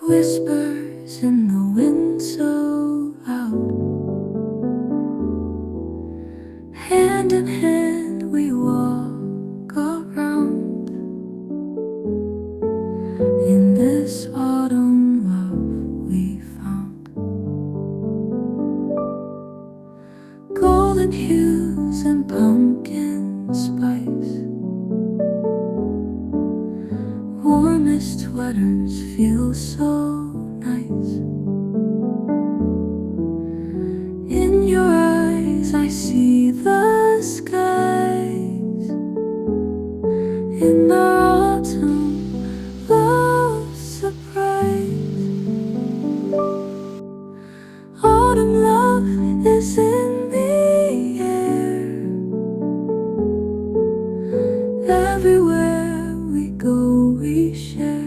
Whispers in the wind so loud. Hand in hand we walk around in this autumn love we found. Golden hues and pumpkin spice, warmest sweaters feel so nice. In your eyes I see the skies. In our autumn love surprise, autumn love is in the air. Everywhere we go we share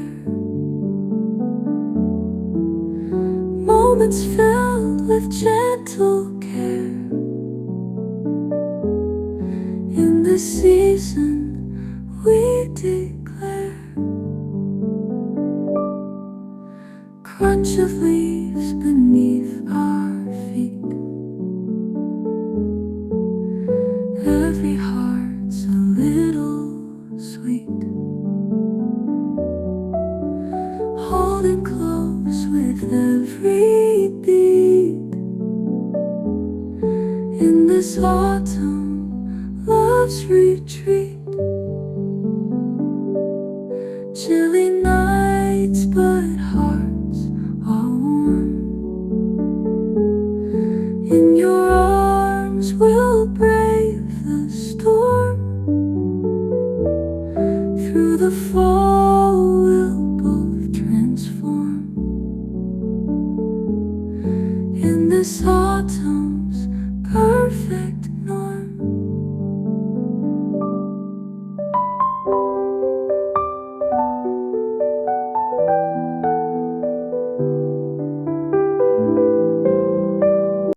moments filled with gentle care. In this season we declare crunch of leaves beneath our feet. Every heart's a little sweet, holding close with every beat. In this autumn love's retreat. In your arms we'll break.